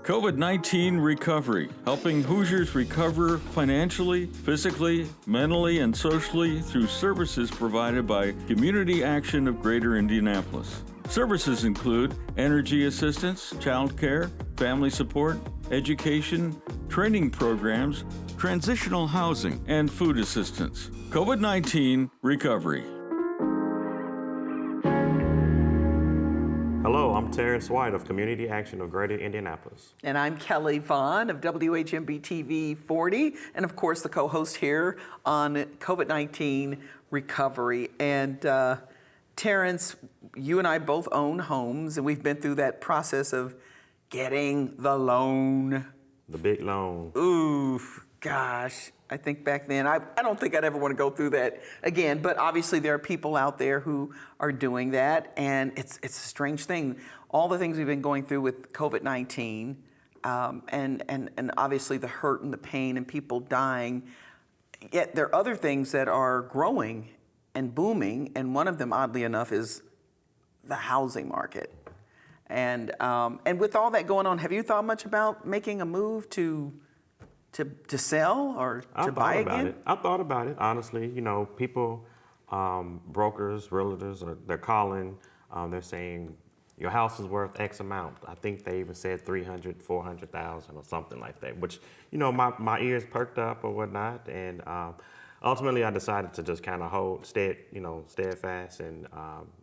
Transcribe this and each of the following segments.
COVID-19 recovery, helping Hoosiers recover financially, physically, mentally, and socially through services provided by Community Action of Greater Indianapolis. Services include energy assistance, child care, family support, education, training programs, transitional housing, and food assistance. COVID-19 recovery. Hello, I'm Terrence White of Community Action of Greater Indianapolis. And I'm Kelly Vaughn of WHMB TV 40, and of course the co-host here on COVID-19 recovery. And Terrence, you and I both own homes, and we've been through that process of getting the loan. The big loan. Ooh, gosh. I think back then, I don't think I'd ever want to go through that again, but obviously there are people out there who are doing that, and it's a strange thing. All the things we've been going through with COVID-19, and obviously the hurt and the pain and people dying, yet there are other things that are growing and booming, and one of them, oddly enough, is the housing market. And with all that going on, have you thought much about making a move to sell or to buy again? I thought about it, honestly. You know, people, brokers, realtors, they're calling, they're saying, your house is worth X amount. I think they even said 300, 400,000 or something like that, which, you know, my ears perked up or whatnot. And ultimately I decided to just kind of hold steadfast and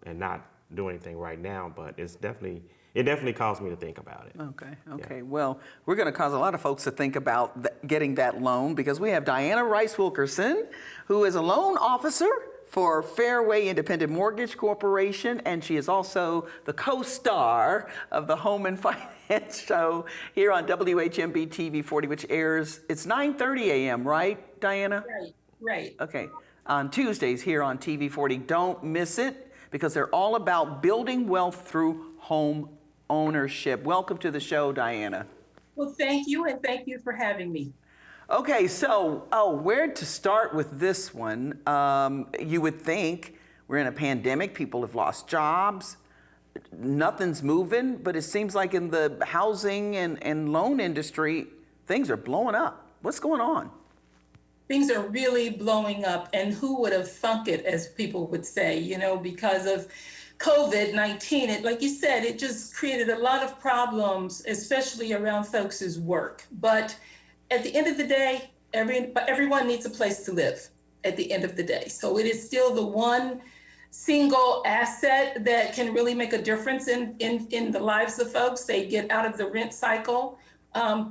not do anything right now, but it definitely caused me to think about it. Okay. Yeah. Well, we're going to cause a lot of folks to think about getting that loan, because we have Diana Rice Wilkerson, who is a loan officer for Fairway Independent Mortgage Corporation, and she is also the co-star of the Home and Finance Show here on WHMB TV 40, which airs, it's 9:30 a.m., right, Diana? Right. Okay, on Tuesdays here on TV 40. Don't miss it, because they're all about building wealth through home ownership. Welcome to the show, Diana. Well, thank you, and thank you for having me. Okay, so, where to start with this one? You would think we're in a pandemic, people have lost jobs, nothing's moving, but it seems like in the housing and loan industry, things are blowing up. What's going on? Things are really blowing up, and who would have thunk it, as people would say, you know, because of COVID-19, like you said, it just created a lot of problems, especially around folks' work. But at the end of the day, everyone needs a place to live at the end of the day. So it is still the one single asset that can really make a difference in the lives of folks. They get out of the rent cycle.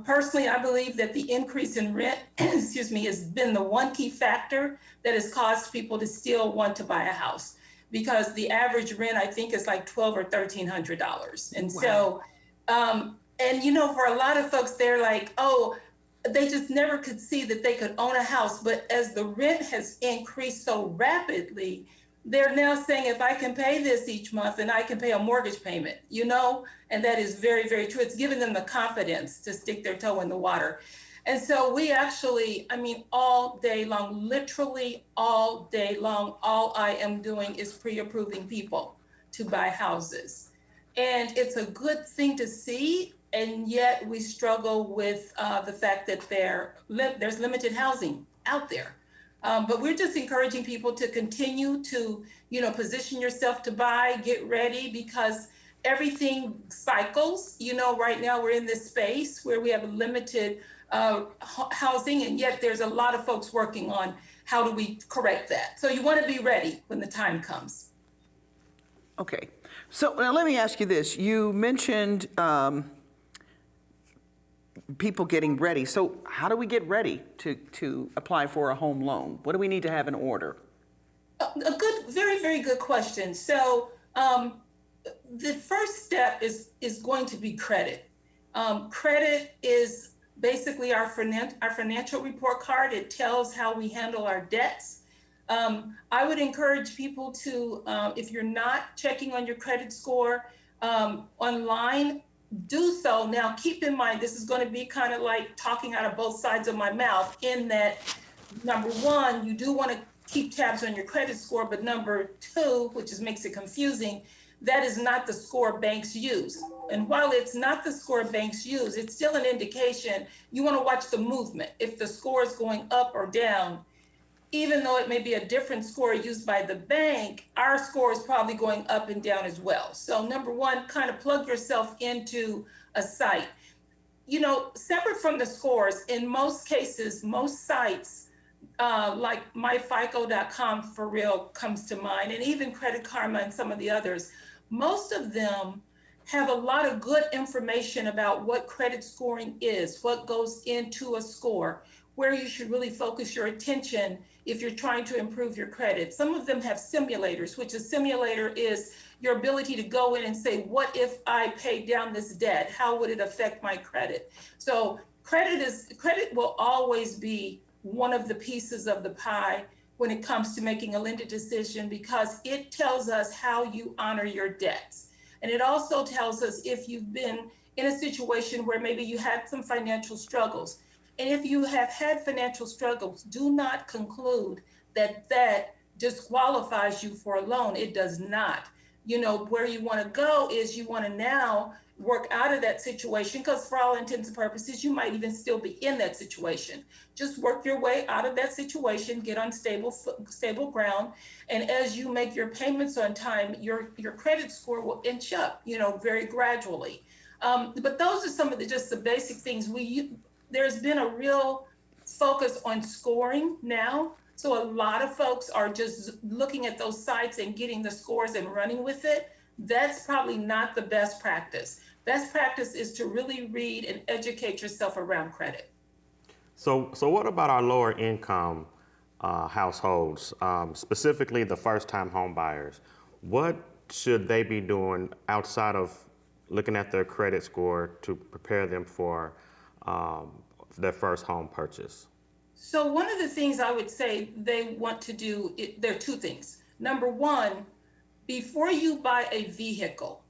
Personally, I believe that the increase in rent, has been the one key factor that has caused people to still want to buy a house. Because the average rent, I think, is like $1,200 or $1,300. And wow. So, and you know, for a lot of folks, they're like, oh, they just never could see that they could own a house. But as the rent has increased so rapidly, they're now saying, if I can pay this each month, then I can pay a mortgage payment, you know? And that is very, very true. It's given them the confidence to stick their toe in the water. And so we actually, all day long, literally all day long, all I am doing is pre-approving people to buy houses. And it's a good thing to see, and yet we struggle with the fact that there's limited housing out there. But we're just encouraging people to continue to, position yourself to buy, get ready, because everything cycles. You know, right now we're in this space where we have limited housing, and yet there's a lot of folks working on how do we correct that. So you want to be ready when the time comes. Okay, so now let me ask you this. You mentioned people getting ready. So how do we get ready to apply for a home loan? What do we need to have in order? A good, very, very good question. So the first step is going to be credit. Credit is basically our financial report card. It tells how we handle our debts. I would encourage people to, if you're not checking on your credit score online, do so. Now, keep in mind, this is going to be kind of like talking out of both sides of my mouth, in that, number one, you do want to keep tabs on your credit score, but number two, which makes it confusing, that is not the score banks use. And while it's not the score banks use, it's still an indication. You want to watch the movement. If the score is going up or down, even though it may be a different score used by the bank, our score is probably going up and down as well. So number one, kind of plug yourself into a site. You know, separate from the scores, in most cases, most sites, like myfico.com for real comes to mind, and even Credit Karma and some of the others, most of them have a lot of good information about what credit scoring is, what goes into a score, where you should really focus your attention if you're trying to improve your credit. Some of them have simulators, which a simulator is your ability to go in and say, what if I pay down this debt? How would it affect my credit? So credit will always be one of the pieces of the pie when it comes to making a lending decision, because it tells us how you honor your debts. And it also tells us if you've been in a situation where maybe you had some financial struggles. And if you have had financial struggles, do not conclude that that disqualifies you for a loan. It does not. You know, where you want to go is you want to now work out of that situation, because for all intents and purposes, you might even still be in that situation. Just work your way out of that situation, get on stable ground. And as you make your payments on time, your credit score will inch up, you know, very gradually. But those are some of just the basic things. There's been a real focus on scoring now. So a lot of folks are just looking at those sites and getting the scores and running with it. That's probably not the best practice. Best practice is to really read and educate yourself around credit. So what about our lower income households, specifically the first-time home buyers? What should they be doing outside of looking at their credit score to prepare them for their first home purchase? So one of the things I would say they want to do, there are two things. Number one, before you buy a vehicle,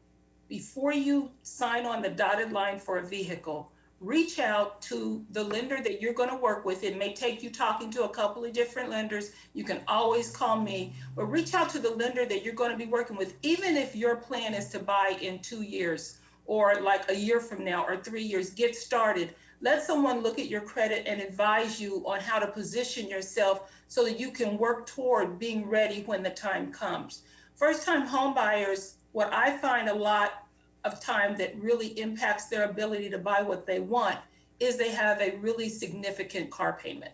before you sign on the dotted line for a vehicle, reach out to the lender that you're going to work with. It may take you talking to a couple of different lenders. You can always call me, but reach out to the lender that you're going to be working with, even if your plan is to buy in 2 years or like a year from now or 3 years. Get started. Let someone look at your credit and advise you on how to position yourself so that you can work toward being ready when the time comes. First-time home buyers, what I find a lot of time that really impacts their ability to buy what they want is they have a really significant car payment.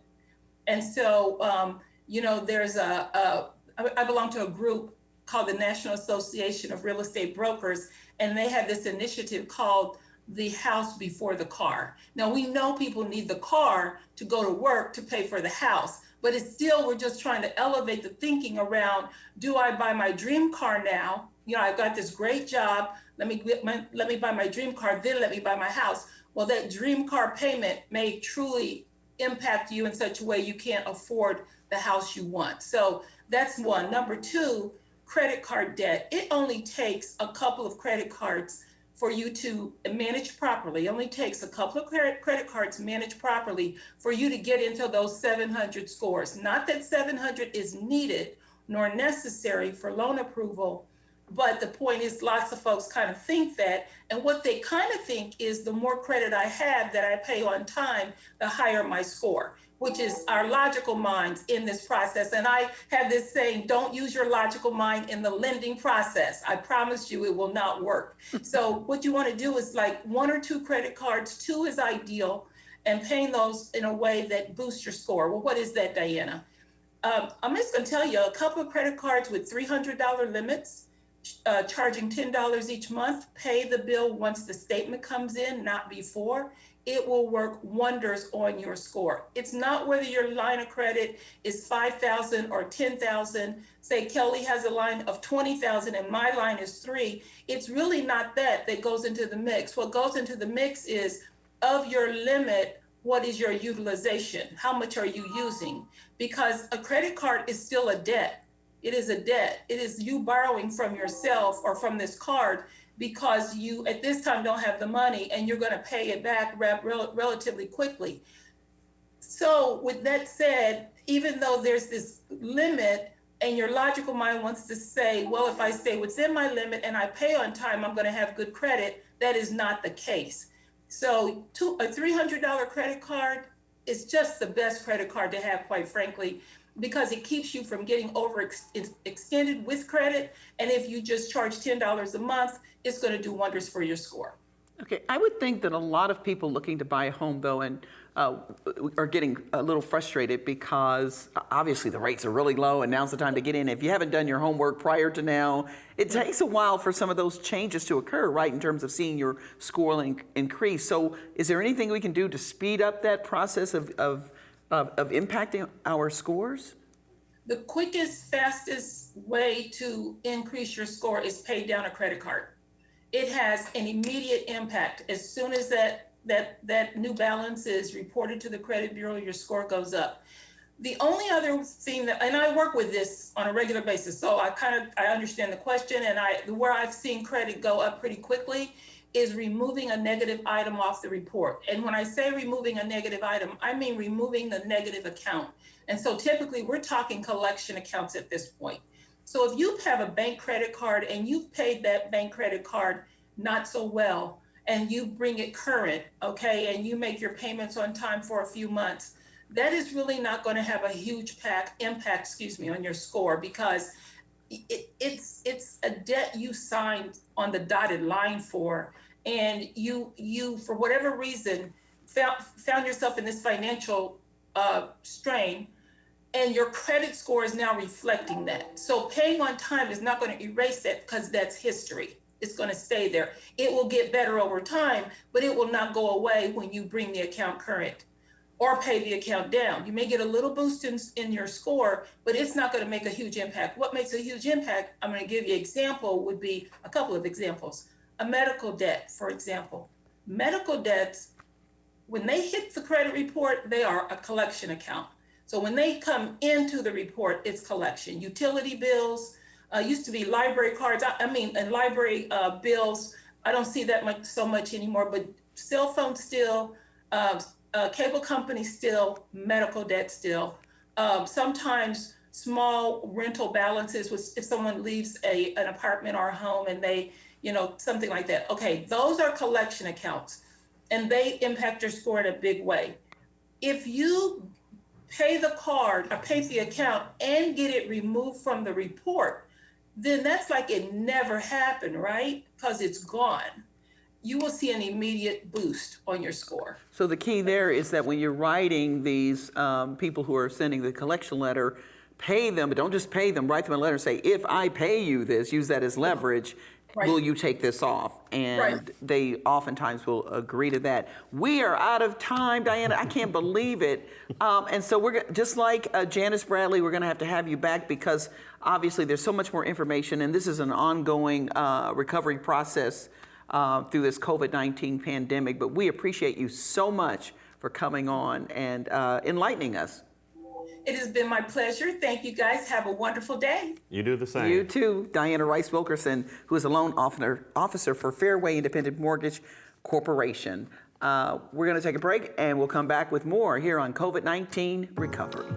And so, you know, I belong to a group called the National Association of Real Estate Brokers, and they have this initiative called the house before the car. Now, we know people need the car to go to work to pay for the house, but it's still, we're just trying to elevate the thinking around, do I buy my dream car now? You know, I've got this great job, let me buy my dream car, then let me buy my house. Well, that dream car payment may truly impact you in such a way you can't afford the house you want. So that's one. Number two, credit card debt. It only takes a couple of credit cards for you to manage properly. It only takes a couple of credit cards managed properly for you to get into those 700 scores. Not that 700 is needed nor necessary for loan approval, but the point is lots of folks kind of think that, and what they kind of think is the more credit I have that I pay on time, the higher my score, which is our logical minds in this process. And I have this saying, don't use your logical mind in the lending process. I promise you it will not work. So what you want to do is like 1 or 2 credit cards, 2 is ideal, and paying those in a way that boosts your score. Well, what is that, Diana? I'm just going to tell you, a couple of credit cards with $300 limits, charging $10 each month, pay the bill once the statement comes in, not before. It will work wonders on your score. It's not whether your line of credit is $5,000 or $10,000. Say Kelly has a line of $20,000 and my line is $3,000. It's really not that goes into the mix. What goes into the mix is, of your limit, what is your utilization? How much are you using? Because a credit card is still a debt. It is a debt. It is you borrowing from yourself or from this card because you at this time don't have the money and you're going to pay it back relatively quickly. So with that said, even though there's this limit, And your logical mind wants to say, well, if I stay within my limit and I pay on time, I'm going to have good credit. That is not the case. So a $300 credit card is just the best credit card to have, quite frankly, because it keeps you from getting extended with credit. And if you just charge $10 a month, it's going to do wonders for your score. Okay, I would think that a lot of people looking to buy a home, though, and are getting a little frustrated because obviously the rates are really low and now's the time to get in. If you haven't done your homework prior to now, it takes a while for some of those changes to occur, right, in terms of seeing your score increase. So is there anything we can do to speed up that process of impacting our scores? The quickest, fastest way to increase your score is pay down a credit card. It has an immediate impact. As soon as that new balance is reported to the credit bureau, your score goes up. The only other thing and I work with this on a regular basis, so I understand the question, and where I've seen credit go up pretty quickly is removing a negative item off the report. And when I say removing a negative item, I mean removing the negative account. And so typically we're talking collection accounts at this point. So if you have a bank credit card and you've paid that bank credit card not so well, and you bring it current, okay, and you make your payments on time for a few months, that is really not going to have a huge impact on your score, because it's a debt you signed on the dotted line for, and you for whatever reason found yourself in this financial strain, and your credit score is now reflecting that. So paying on time is not going to erase that, because that's history. It's going to stay there. It will get better over time, but it will not go away when you bring the account current or pay the account down. You may get a little boost in your score, but it's not going to make a huge impact. What makes a huge impact, I'm going to give you an example, would be a couple of examples. A medical debt, for example. Medical debts, when they hit the credit report, they are a collection account. So when they come into the report, it's collection. Utility bills, used to be library cards, and library bills. I don't see that so much anymore, but cell phone still, cable company still, medical debt still. Sometimes small rental balances, if someone leaves an apartment or a home and they, something like that. Okay, those are collection accounts, and they impact your score in a big way. If you pay the card or pay the account and get it removed from the report, then that's like it never happened, right? Because it's gone. You will see an immediate boost on your score. So the key there is that when you're writing these people who are sending the collection letter, pay them, but don't just pay them, write them a letter and say, if I pay you this, use that as leverage, right, will you take this off? And right, they oftentimes will agree to that. We are out of time, Diana. I can't believe it. And so we're just like Janice Bradley, we're going to have you back, because obviously there's so much more information, and this is an ongoing recovery process through this COVID-19 pandemic. But we appreciate you so much for coming on and enlightening us. It has been my pleasure. Thank you, guys. Have a wonderful day. You do the same. You too. Diana Rice Wilkerson, who is a loan officer for Fairway Independent Mortgage Corporation. We're going to take a break, and we'll come back with more here on COVID-19 Recovery.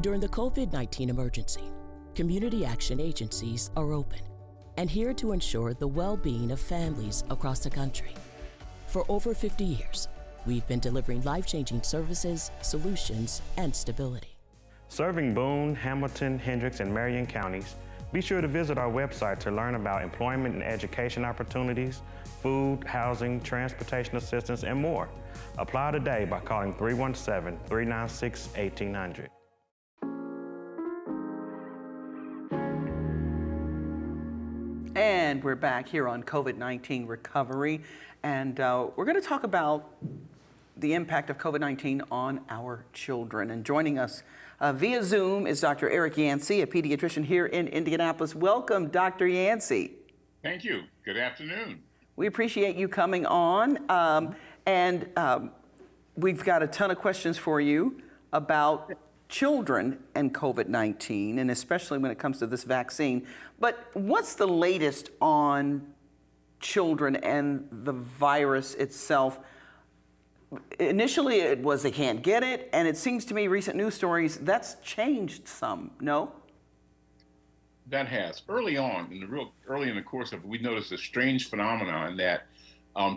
During the COVID-19 emergency, community action agencies are open and here to ensure the well-being of families across the country. For over 50 years, we've been delivering life-changing services, solutions, and stability. Serving Boone, Hamilton, Hendricks, and Marion counties, be sure to visit our website to learn about employment and education opportunities, food, housing, transportation assistance, and more. Apply today by calling 317-396-1800. And we're back here on COVID-19 Recovery, and we're going to talk about the impact of COVID-19 on our children. And joining us via Zoom is Dr. Eric Yancey, a pediatrician here in Indianapolis. Welcome, Dr. Yancey. Thank you. Good afternoon. We appreciate you coming on, and we've got a ton of questions for you about children and COVID-19, and especially when it comes to this vaccine. But what's the latest on children and the virus itself? Initially, it was they can't get it, and it seems to me recent news stories, that's changed some, no? That has. Early on, early in the course of it, we noticed a strange phenomenon that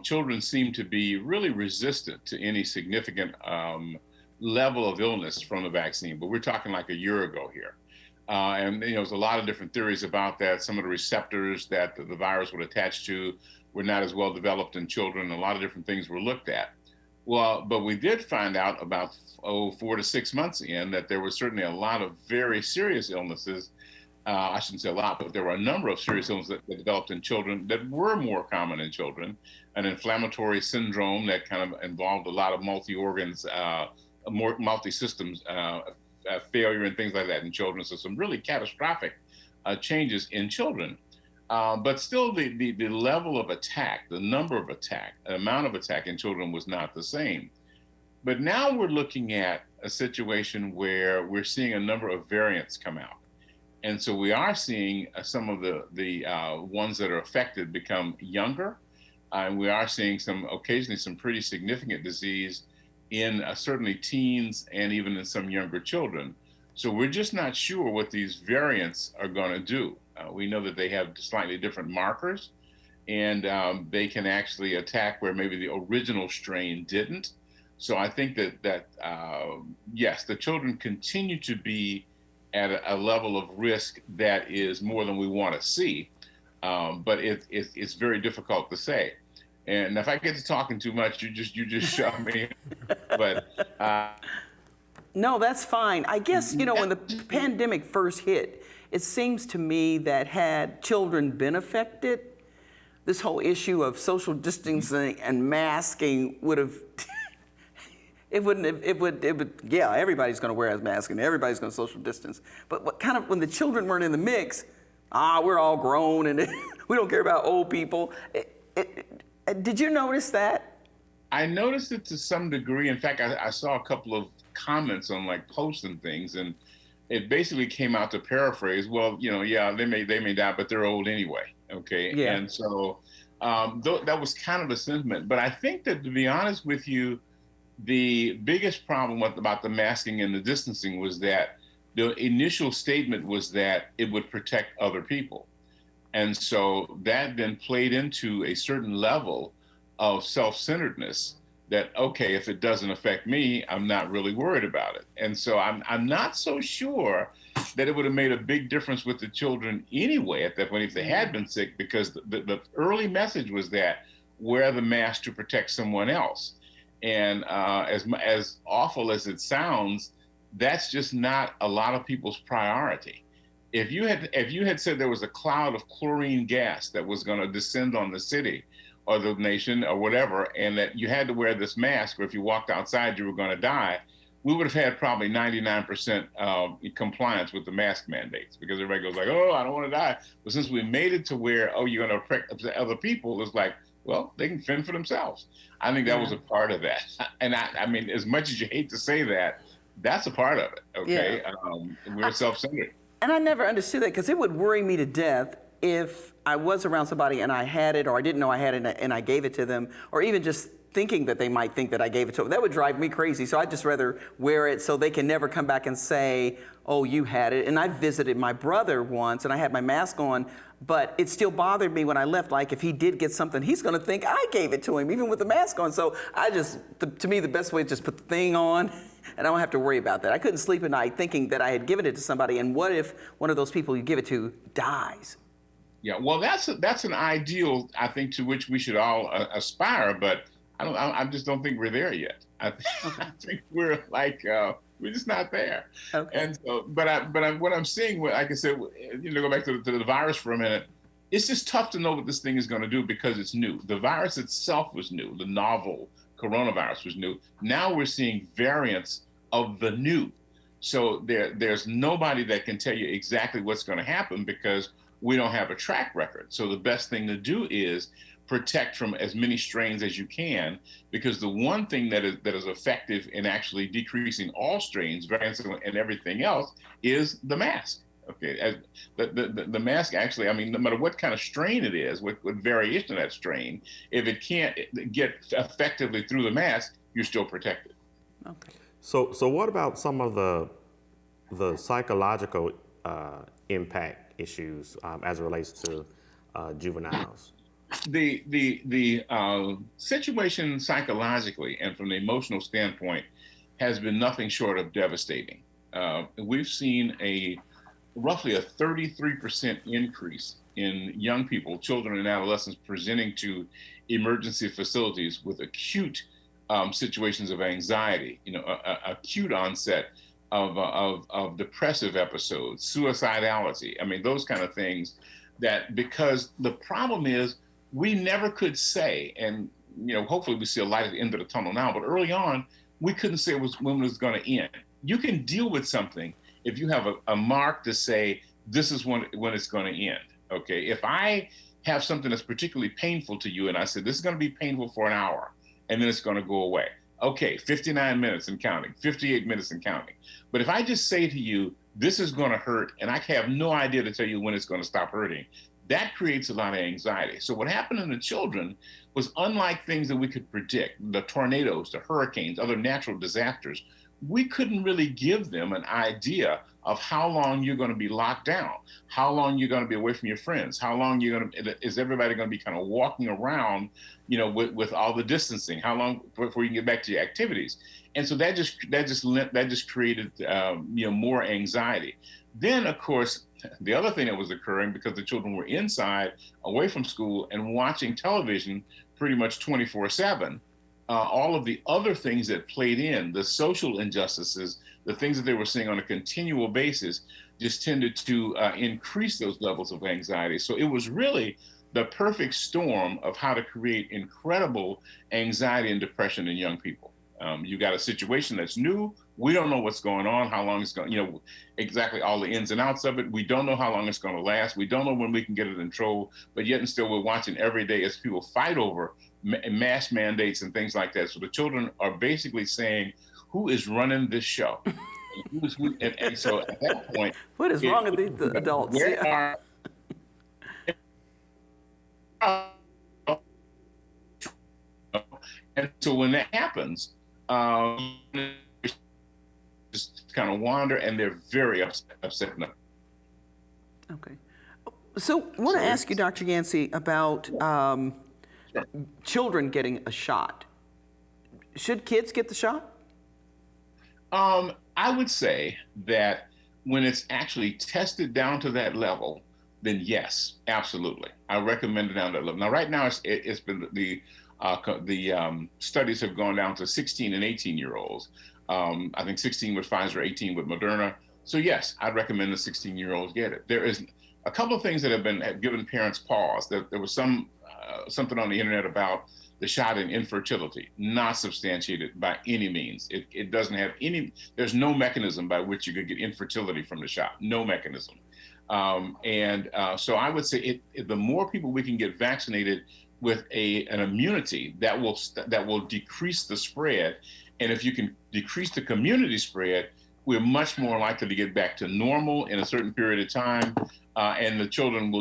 children seem to be really resistant to any significant level of illness from the vaccine. But we're talking like a year ago here. And there's a lot of different theories about that. Some of the receptors that the virus would attach to were not as well developed in children. A lot of different things were looked at. Well, but we did find out about 4 to 6 months in that there was certainly a lot of very serious illnesses. I shouldn't say a lot, but there were a number of serious illnesses that developed in children that were more common in children. An inflammatory syndrome that kind of involved a lot of multi-organs, multi-systems failure and things like that in children. So some really catastrophic changes in children. But still the level of attack, the number of attack, the amount of attack in children was not the same. But now we're looking at a situation where we're seeing a number of variants come out. And so we are seeing some of the ones that are affected become younger. And we are seeing occasionally some pretty significant disease in certainly teens and even in some younger children. So we're just not sure what these variants are going to do. We know that they have slightly different markers, and they can actually attack where maybe the original strain didn't. So I think that yes, the children continue to be at a level of risk that is more than we want to see, but it's very difficult to say. And if I get to talking too much, you just shut me. But no, that's fine. I guess, when the pandemic first hit, it seems to me that had children been affected, this whole issue of social distancing and masking would have, yeah, everybody's going to wear a mask and everybody's going to social distance. But when the children weren't in the mix, we're all grown and we don't care about old people. Did you notice that? I noticed it to some degree. In fact, I saw a couple of comments on posts and things, and it basically came out to paraphrase, well, yeah, they may die, but they're old anyway. Okay. Yeah. And so that was kind of a sentiment. But I think that, to be honest with you, the biggest problem about the masking and the distancing was that the initial statement was that it would protect other people. And so that then played into a certain level of self-centeredness that, okay, if it doesn't affect me, I'm not really worried about it. And so I'm not so sure that it would have made a big difference with the children anyway at that point if they had been sick, because the early message was that wear the mask to protect someone else. And as awful as it sounds, that's just not a lot of people's priority. If you had said there was a cloud of chlorine gas that was going to descend on the city or the nation or whatever, and that you had to wear this mask, or if you walked outside, you were going to die, we would have had probably 99% compliance with the mask mandates, because everybody goes like, oh, I don't want to die. But since we made it to where, oh, you're going to affect other people, it's like, well, they can fend for themselves. I think that was a part of that. And I mean, as much as you hate to say that, that's a part of it, okay? Yeah. We're self-centered. And I never understood that, because it would worry me to death if I was around somebody and I had it, or I didn't know I had it and I gave it to them, or even just thinking that they might think that I gave it to them. That would drive me crazy. So I'd just rather wear it so they can never come back and say, oh, you had it. And I visited my brother once and I had my mask on, but it still bothered me when I left. Like, if he did get something, he's going to think I gave it to him, even with the mask on. So to me, the best way is just put the thing on, and I don't have to worry about that. I couldn't sleep at night thinking that I had given it to somebody, and what if one of those people you give it to dies? Yeah, well, that's an ideal, I think, to which we should all aspire, but I just don't think we're there yet. I think we're we're just not there. Okay. And so, what I'm seeing, like I said, go back to the virus for a minute. It's just tough to know what this thing is going to do because it's new. The virus itself was new. The novel coronavirus was new. Now we're seeing variants of the new. So there's nobody that can tell you exactly what's going to happen because we don't have a track record. So the best thing to do is protect from as many strains as you can, because the one thing that is effective in actually decreasing all strains, variants, and everything else is the mask. Okay, the mask actually, I mean, no matter what kind of strain it is, what variation of that strain, if it can't get effectively through the mask, you're still protected. Okay. So what about some of the psychological impact issues as it relates to juveniles? The situation psychologically and from the emotional standpoint has been nothing short of devastating. We've seen roughly a 33% increase in young people, children and adolescents, presenting to emergency facilities with acute situations of anxiety, acute onset of depressive episodes, suicidality. I mean, those kind of things. That because the problem is we never could say, and hopefully we see a light at the end of the tunnel now, but early on we couldn't say when it was going to end. You can deal with something if you have a mark to say this is when it's going to end. Okay, if I have something that's particularly painful to you and I said this is going to be painful for an hour and then it's going to go away. Okay, 59 minutes and counting, 58 minutes and counting. But if I just say to you, this is going to hurt, and I have no idea to tell you when it's going to stop hurting, that creates a lot of anxiety. So what happened in the children was, unlike things that we could predict, the tornadoes, the hurricanes, other natural disasters, we couldn't really give them an idea of how long you're going to be locked down, how long you're going to be away from your friends, how long is everybody going to be kind of walking around, with all the distancing, how long before you can get back to your activities. And so that just created more anxiety. Then, of course, the other thing that was occurring, because the children were inside, away from school, and watching television pretty much 24/7, all of the other things that played in, the social injustices, the things that they were seeing on a continual basis, just tended to increase those levels of anxiety. So it was really the perfect storm of how to create incredible anxiety and depression in young people. You got a situation that's new. We don't know what's going on, how long it's going, exactly all the ins and outs of it. We don't know how long it's going to last. We don't know when we can get it in control, but yet and still we're watching every day as people fight over mask mandates and things like that. So the children are basically saying, who is running this show? And so at that point, What is wrong with the adults? Where are, and so when that happens, just kind of wander, and they're very upset. Okay. So I want to ask you, Dr. Yancey, about Sure. children getting a shot. Should kids get the shot? I would say that when it's actually tested down to that level, then yes, absolutely. I recommend it down to that level. Now, right now, it's been the studies have gone down to 16 and 18-year-olds. I think 16 with Pfizer, 18 with Moderna. So yes, I'd recommend the 16-year-olds get it. There is a couple of things that have given parents pause. There was something on the internet about the shot in infertility, not substantiated by any means. It doesn't have there's no mechanism by which you could get infertility from the shot, no mechanism. So I would say the more people we can get vaccinated with an immunity, that will decrease the spread. And if you can decrease the community spread, we're much more likely to get back to normal in a certain period of time. And the children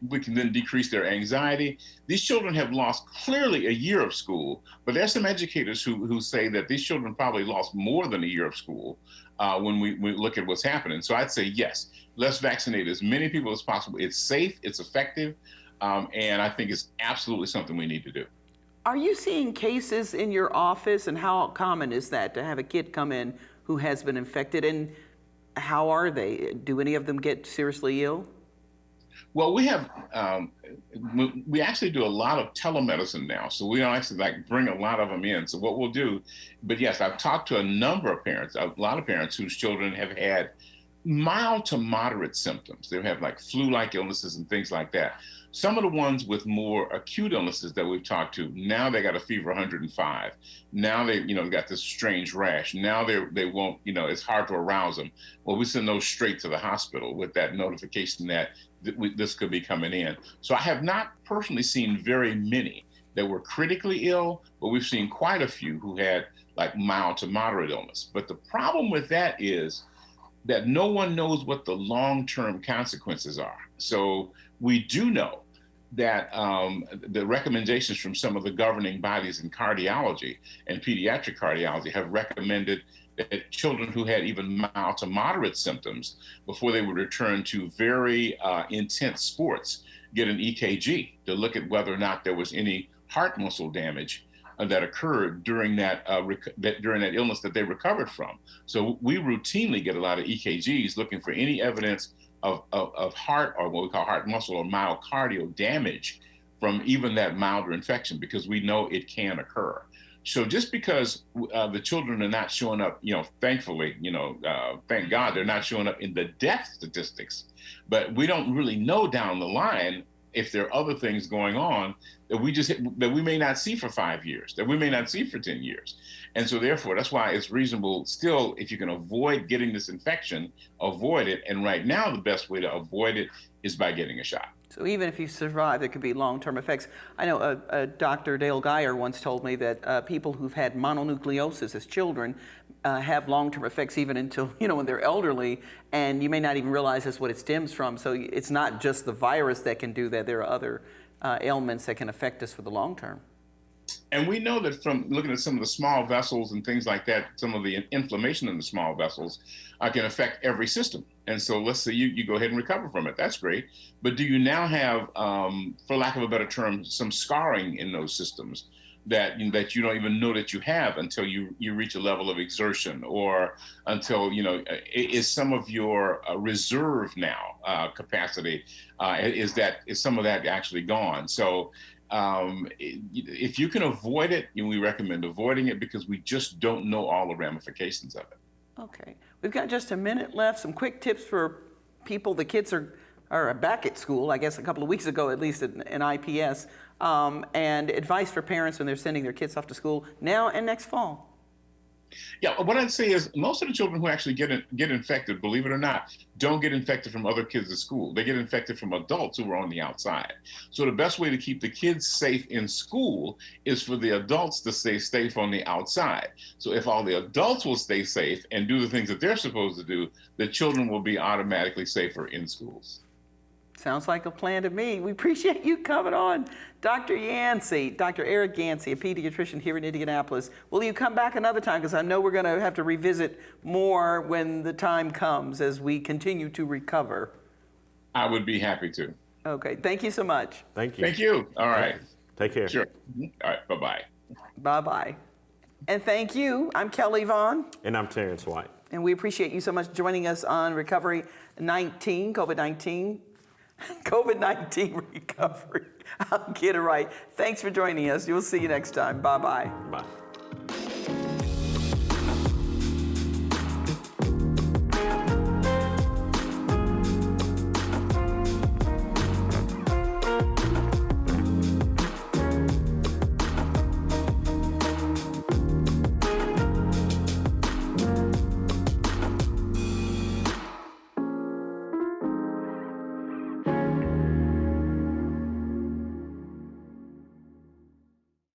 we can then decrease their anxiety. These children have lost clearly a year of school, but there's some educators who say that these children probably lost more than a year of school when we look at what's happening. So I'd say, yes, let's vaccinate as many people as possible. It's safe, it's effective, and I think it's absolutely something we need to do. Are you seeing cases in your office, and how common is that to have a kid come in who has been infected, and how are they? Do any of them get seriously ill? Well, we actually do a lot of telemedicine now, so we don't actually bring a lot of them in. So what we'll do, but yes, I've talked to a number of parents, a lot of parents whose children have had mild to moderate symptoms. They have flu-like illnesses and things like that. Some of the ones with more acute illnesses that we've talked to, now they got a fever 105. Now they, got this strange rash. Now they won't, it's hard to arouse them. Well, we send those straight to the hospital with that notification that this could be coming in. So I have not personally seen very many. that were critically ill, but we've seen quite a few who had like mild to moderate illness. But the problem with that is that no one knows what the long-term consequences are. So we do know that the recommendations from some of the governing bodies in cardiology and pediatric cardiology have recommended that children who had even mild to moderate symptoms before they would return to very intense sports get an EKG to look at whether or not there was any heart muscle damage that occurred during that illness that they recovered from. So we routinely get a lot of EKGs looking for any evidence of heart, or what we call heart muscle or myocardial damage from even that milder infection, because we know it can occur. So just because the children are not showing up, thankfully, thank God they're not showing up in the death statistics, but we don't really know down the line if there are other things going on that we may not see for 5 years, that we may not see for 10 years. And so therefore, that's why it's reasonable still, if you can avoid getting this infection, avoid it. And right now, the best way to avoid it is by getting a shot. So even if you survive, there could be long-term effects. I know Dr. Dale Geyer once told me that people who've had mononucleosis as children have long-term effects even until, when they're elderly, and you may not even realize that's what it stems from. So it's not just the virus that can do that. There are other ailments that can affect us for the long term. And we know that from looking at some of the small vessels and things like that, some of the inflammation in the small vessels can affect every system. And so let's say you go ahead and recover from it. That's great. But do you now have, for lack of a better term, some scarring in those systems that you don't even know that you have until you reach a level of exertion, or until, is some of your reserve now capacity, is some of that actually gone? So if you can avoid it, we recommend avoiding it, because we just don't know all the ramifications of it. Okay, we've got just a minute left. Some quick tips for people. The kids are back at school, I guess a couple of weeks ago, at least in IPS, and advice for parents when they're sending their kids off to school now and next fall. Yeah, what I'd say is most of the children who actually get infected, believe it or not, don't get infected from other kids at school. They get infected from adults who are on the outside. So the best way to keep the kids safe in school is for the adults to stay safe on the outside. So if all the adults will stay safe and do the things that they're supposed to do, the children will be automatically safer in schools. Sounds like a plan to me. We appreciate you coming on. Dr. Yancey, Dr. Eric Yancey, a pediatrician here in Indianapolis. Will you come back another time? Because I know we're going to have to revisit more when the time comes as we continue to recover. I would be happy to. Okay, thank you so much. Thank you. Thank you. All right. Take care. Sure. All right. Bye-bye. Bye-bye. And thank you. I'm Kelly Vaughn. And I'm Terrence White. And we appreciate you so much joining us on Recovery-19, COVID-19 recovery. I'll get it right. Thanks for joining us. We'll see you next time. Bye-bye. Bye.